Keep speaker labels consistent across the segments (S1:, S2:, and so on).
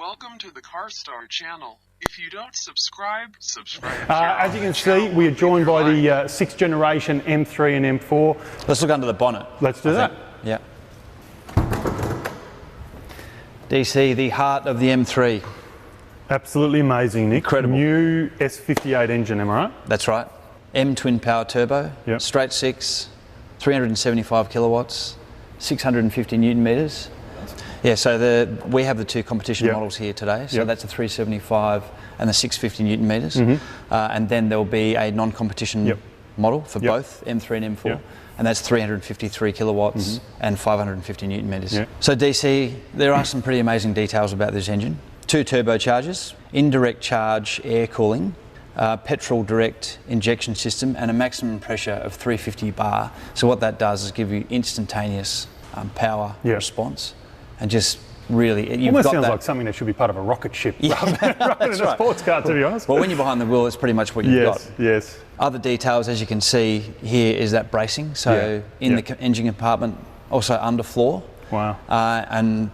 S1: Welcome to the CarStar channel. If you don't subscribe here
S2: as you can see, we are joined by the 6th generation M3 and M4.
S3: Let's look under the bonnet.
S2: Let's do that.
S3: Yeah. DC, the heart of the M3.
S2: Absolutely amazing, Nick.
S3: Incredible.
S2: New S58 engine, am I right?
S3: That's right. M twin power turbo,
S2: Yep.
S3: straight six, 375 kilowatts, 650 newton meters. Yeah, so we have the two competition
S2: Yep.
S3: models here today. So
S2: Yep.
S3: that's the 375 and the 650 newton meters. And then there'll be a non-competition
S2: Yep.
S3: model for
S2: Yep.
S3: both M3 and M4.
S2: Yep.
S3: And that's 353 kilowatts and 550 newton meters.
S2: Yep.
S3: So DC, there are some pretty amazing details about this engine. Two turbochargers, indirect charge air cooling, petrol direct injection system, and a maximum pressure of 350 bar. So what that does is give you instantaneous power
S2: Yeah.
S3: response, and just really, you've
S2: Almost
S3: got
S2: sounds
S3: that.
S2: like something that should be part of a rocket ship
S3: Yeah,
S2: rather than a
S3: right.
S2: sports car, to be honest.
S3: Well, when you're behind the wheel, it's pretty much what you've got.
S2: Yes.
S3: Other details, as you can see here, is that bracing. So
S2: Yeah.
S3: in
S2: Yeah.
S3: the engine compartment, also underfloor.
S2: Wow.
S3: And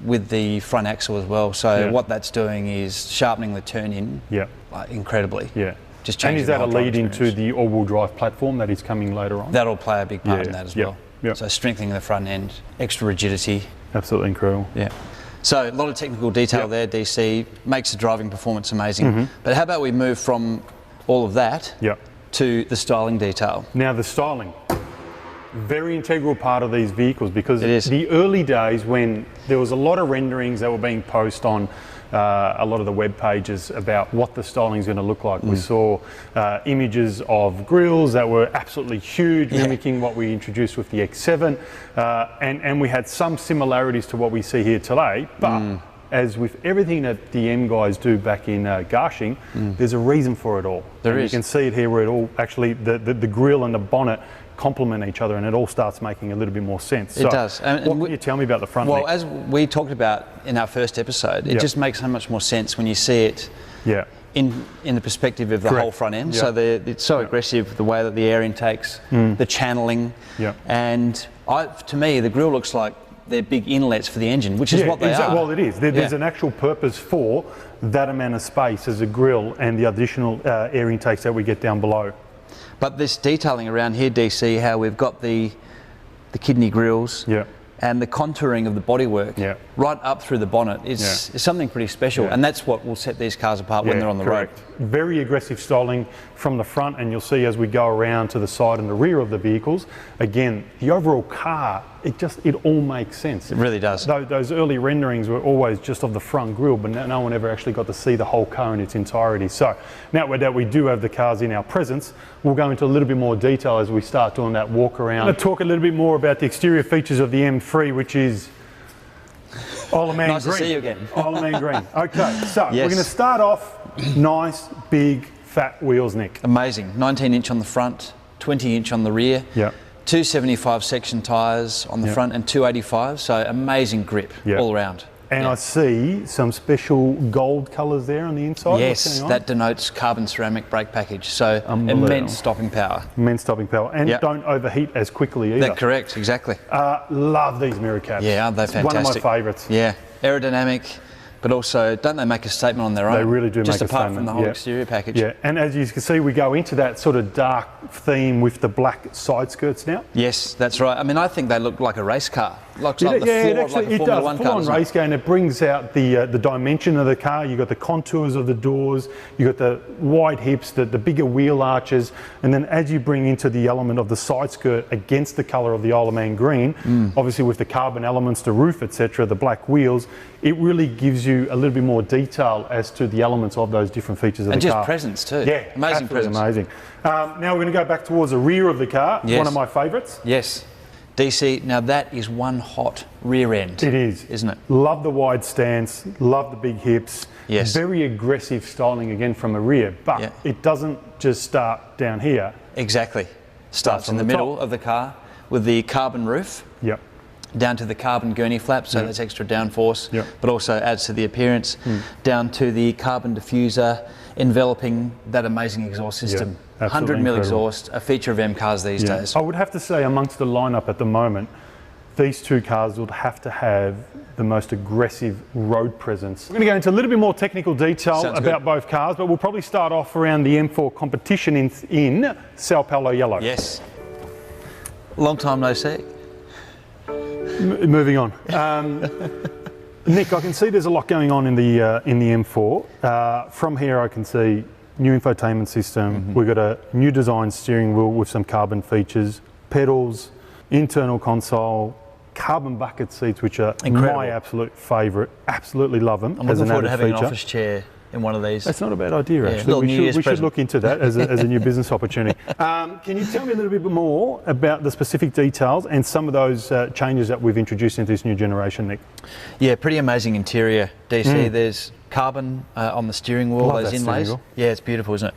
S3: with the front axle as well. So
S2: Yeah.
S3: what that's doing is sharpening the turn in
S2: Yeah.
S3: incredibly.
S2: Yeah.
S3: Just
S2: And
S3: changing
S2: is that
S3: the
S2: a
S3: whole drive
S2: lead into
S3: experience.
S2: the all-wheel drive platform that is coming later on?
S3: That'll play a big part in
S2: Yeah.
S3: that as
S2: Yep.
S3: well.
S2: Yep.
S3: So strengthening the front end, extra rigidity.
S2: Absolutely incredible.
S3: Yeah. So a lot of technical detail
S2: Yep.
S3: there, DC, makes the driving performance amazing. But how about we move from all of that
S2: Yeah.
S3: to the styling detail?
S2: Now the styling, very integral part of these vehicles, because
S3: It is.
S2: the early days when there was a lot of renderings that were being posted on a lot of the web pages about what the styling is going to look like. We saw images of grills that were absolutely huge, mimicking what we introduced with the X7, and we had some similarities to what we see here today, but as with everything that the M guys do back in Garching, there's a reason for it all.
S3: There
S2: and
S3: is.
S2: You can see it here where it all actually, the grill and the bonnet complement each other, and it all starts making a little bit more sense.
S3: It does. And
S2: What can you tell me about the front?
S3: Well,
S2: Nick?
S3: as we talked about in our first episode, it
S2: Yep.
S3: just makes so much more sense when you see it
S2: Yeah.
S3: in the perspective of the
S2: Correct.
S3: whole front end.
S2: Yep.
S3: So it's so aggressive, the way that the air intakes, the channeling,
S2: Yep.
S3: and to me, the grille looks like they're big inlets for the engine, which is what they are.
S2: Well, it is. There's
S3: Yeah.
S2: an actual purpose for that amount of space as a grill and the additional air intakes that we get down below.
S3: But this detailing around here, DC, how we've got the kidney grills
S2: Yeah.
S3: and the contouring of the bodywork
S2: Yeah.
S3: right up through the bonnet is something pretty special,
S2: Yeah.
S3: and that's what will set these cars apart when
S2: Yeah,
S3: they're on the
S2: correct.
S3: road.
S2: Very aggressive styling from the front, and you'll see as we go around to the side and the rear of the vehicles, again, the overall car, it all makes sense.
S3: It really does.
S2: Those early renderings were always just of the front grille, but no one ever actually got to see the whole car in its entirety. So now that we do have the cars in our presence, we'll go into a little bit more detail as we start doing that walk around. I'm going to talk a little bit more about the exterior features of the M3, which is Isle of Man
S3: Nice to
S2: green.
S3: see you again.
S2: Isle of Man green. Okay, so
S3: Yes.
S2: we're going to start off nice, big, fat wheels, Nick.
S3: Amazing. 19-inch on the front, 20-inch on the rear.
S2: Yeah.
S3: 275 section tyres on the
S2: Yeah.
S3: front and 285, so amazing grip
S2: Yeah.
S3: all around.
S2: And
S3: Yeah.
S2: I see some special gold colours there on the inside. What's
S3: Yes,
S2: going on?
S3: that denotes carbon ceramic brake package, so
S2: Unbelievable.
S3: immense stopping power.
S2: Immense stopping power, and
S3: Yeah.
S2: don't overheat as quickly either.
S3: That's correct, exactly.
S2: Love these mirror caps.
S3: Yeah, aren't they
S2: It's one of my
S3: fantastic?
S2: favourites.
S3: Yeah, aerodynamic, but also, don't they make a statement on their own?
S2: They really do
S3: Just
S2: make a
S3: apart
S2: statement.
S3: from the whole
S2: Yeah.
S3: exterior package.
S2: Yeah, and as you can see, we go into that sort of dark theme with the black side skirts now.
S3: Yes, that's right. I mean, I think they look like a race car. Looks like the
S2: Yeah,
S3: floor
S2: it
S3: of like
S2: actually
S3: a Formula
S2: does.
S3: One car.
S2: Full-on
S3: doesn't it?
S2: race car, and it brings out the dimension of the car. You've got the contours of the doors, you've got the wide hips, the bigger wheel arches, and then as you bring into the element of the side skirt against the colour of the Isle of Man green, obviously with the carbon elements, the roof, etc., the black wheels, it really gives you a little bit more detail as to the elements of those different features of
S3: And
S2: the
S3: just
S2: car.
S3: presence too.
S2: Yeah,
S3: Amazing
S2: absolutely
S3: presence.
S2: amazing. Now we're going to go back towards the rear of the car,
S3: Yes.
S2: one of my favourites.
S3: Yes. DC, now that is one hot rear end.
S2: It is.
S3: Isn't it?
S2: Love the wide stance, love the big hips.
S3: Yes.
S2: Very aggressive styling again from the rear, but
S3: Yeah.
S2: it doesn't just start down here.
S3: Exactly. Starts in
S2: on
S3: the
S2: the
S3: middle
S2: top.
S3: of the car with the carbon roof.
S2: Yep.
S3: Down to the carbon gurney flap, so that's extra downforce,
S2: Yep.
S3: but also adds to the appearance. Down to the carbon diffuser, enveloping that amazing exhaust system.
S2: absolutely
S3: 100 mil
S2: incredible.
S3: exhaust, a feature of M cars these days.
S2: I would have to say amongst the lineup at the moment, these two cars would have to have the most aggressive road presence. We're going to go into a little bit more technical detail
S3: Sounds
S2: about
S3: good.
S2: both cars, but we'll probably start off around the M4 competition in Sao Paulo Yellow.
S3: Yes. Long time no see.
S2: Moving on. Nick, I can see there's a lot going on in the M4. From here I can see new infotainment system. We've got a new design steering wheel with some carbon features, pedals, internal console, carbon bucket seats, which are
S3: Incredible.
S2: my absolute favourite. Absolutely love them.
S3: I'm
S2: as
S3: looking
S2: an
S3: forward to
S2: added
S3: having
S2: feature.
S3: an office chair in one of these.
S2: That's not a bad idea,
S3: Yeah,
S2: actually.
S3: little New Year's
S2: We should
S3: present.
S2: look into that as a new business opportunity. Can you tell me a little bit more about the specific details and some of those changes that we've introduced into this new generation, Nick?
S3: Yeah, pretty amazing interior, DC. There's carbon on the steering wheel,
S2: Love
S3: those
S2: that steering
S3: inlays.
S2: wheel.
S3: Yeah, it's beautiful, isn't it?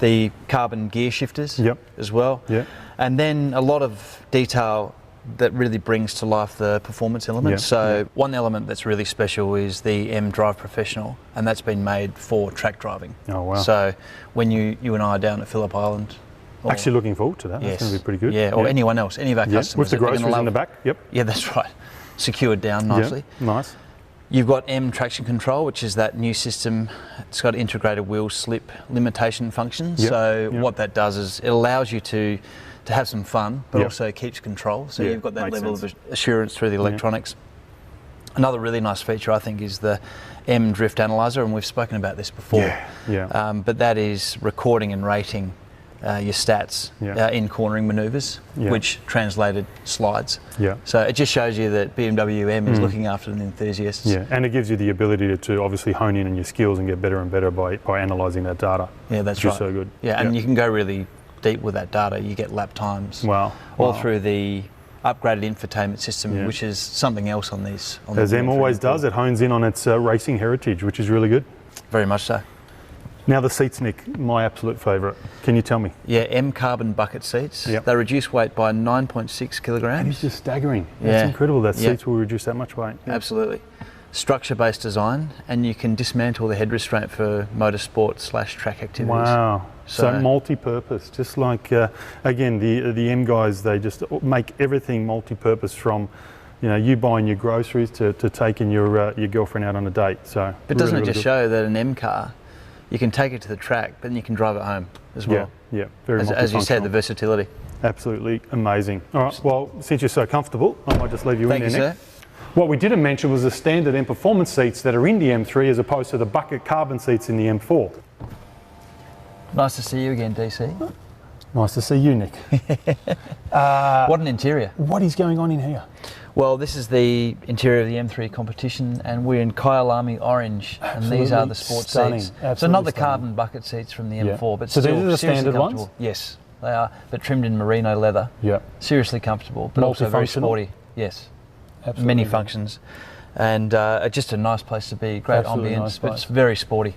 S3: The carbon gear shifters
S2: Yep.
S3: as well.
S2: Yeah.
S3: And then a lot of detail that really brings to life the performance elements.
S2: Yeah,
S3: So one element that's really special is the M Drive Professional, and that's been made for track driving.
S2: Oh, wow.
S3: So when you and I are down at Phillip Island, or-
S2: Actually looking forward to that. That's
S3: yes,
S2: going to be pretty good.
S3: Yeah, or anyone else, any of our
S2: Yeah,
S3: customers
S2: with the
S3: that we're gonna
S2: groceries in
S3: love.
S2: the back. Yep.
S3: Yeah, that's right. Secured down nicely.
S2: Yeah, nice.
S3: You've got M Traction Control, which is that new system. It's got integrated wheel slip limitation function.
S2: Yep,
S3: So
S2: yep.
S3: what that does is it allows you to have some fun, but
S2: Yep.
S3: also keeps control. So
S2: Yeah,
S3: you've got that
S2: makes
S3: level
S2: sense.
S3: of assurance through the electronics. Another really nice feature, I think, is the M Drift Analyzer, and we've spoken about this before.
S2: Yeah.
S3: But that is recording and rating your stats
S2: Yeah.
S3: in cornering manoeuvres,
S2: Yeah.
S3: which translated slides.
S2: Yeah.
S3: So it just shows you that BMW M is looking after the enthusiasts.
S2: Yeah, and it gives you the ability to obviously hone in on your skills and get better and better by analysing that data.
S3: Yeah, that's
S2: which
S3: right.
S2: is so good.
S3: Yeah, and you can go really deep with that data. You get lap times.
S2: Wow.
S3: All
S2: Wow.
S3: through the upgraded infotainment system,
S2: Yeah.
S3: which is something else on these. On
S2: As
S3: the
S2: M
S3: M3
S2: always
S3: Import.
S2: does, it hones in on its racing heritage, which is really good.
S3: Very much so.
S2: Now the seats, Nick, my absolute favourite. Can you tell me?
S3: Yeah, M carbon bucket seats.
S2: Yep.
S3: They reduce weight by 9.6
S2: That
S3: kilograms.
S2: is just staggering. That's
S3: Yeah.
S2: incredible that
S3: Yeah.
S2: seats will reduce that much weight. Yeah.
S3: Absolutely. Structure-based design, and you can dismantle the head restraint for motorsport/track activities.
S2: Wow. So
S3: So-
S2: multi-purpose, just like again the M guys, they just make everything multi-purpose from, you buying your groceries to taking your girlfriend out on a date. So,
S3: But doesn't
S2: really,
S3: it just
S2: really
S3: show that an M car, you can take it to the track, but then you can drive it home as
S2: good.
S3: well?
S2: Yeah, very
S3: As you said, the
S2: multifunctional.
S3: versatility.
S2: Absolutely amazing. All right, well, since you're so comfortable, I might just leave you
S3: Thank
S2: in
S3: you,
S2: there, Nick.
S3: sir.
S2: What we didn't mention was the standard M Performance seats that are in the M3 as opposed to the bucket carbon seats in the M4.
S3: Nice to see you again, DC.
S2: Nice to see you, Nick.
S3: What an interior.
S2: What is going on in here?
S3: Well, this is the interior of the M3 competition, and we're in Kyalami Orange, and these are the sport
S2: stunning.
S3: seats. So
S2: Absolutely
S3: not the
S2: stunning.
S3: carbon bucket seats from the
S2: Yeah.
S3: M4, but
S2: So
S3: still
S2: these are the
S3: seriously
S2: standard ones?
S3: comfortable. Yes, they are, but trimmed in merino leather.
S2: Yeah.
S3: Seriously comfortable, but also very
S2: Multifunctional?
S3: sporty. Yes,
S2: Absolutely.
S3: many functions, and just a nice place to be. Great
S2: Absolutely
S3: ambience,
S2: nice
S3: but it's
S2: place.
S3: very sporty.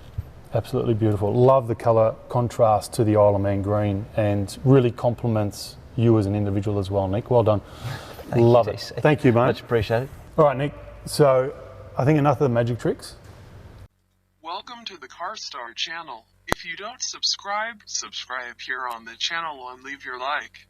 S2: Absolutely beautiful. Love the colour contrast to the Isle of Man green and really complements you as an individual as well, Nick. Well done.
S3: Thank you,
S2: Love it.
S3: DC.
S2: Thank you, mate.
S3: Much appreciated.
S2: All right, Nick. So I think enough of the magic tricks.
S1: Welcome to the CarStar channel. If you don't subscribe here on the channel and leave your like.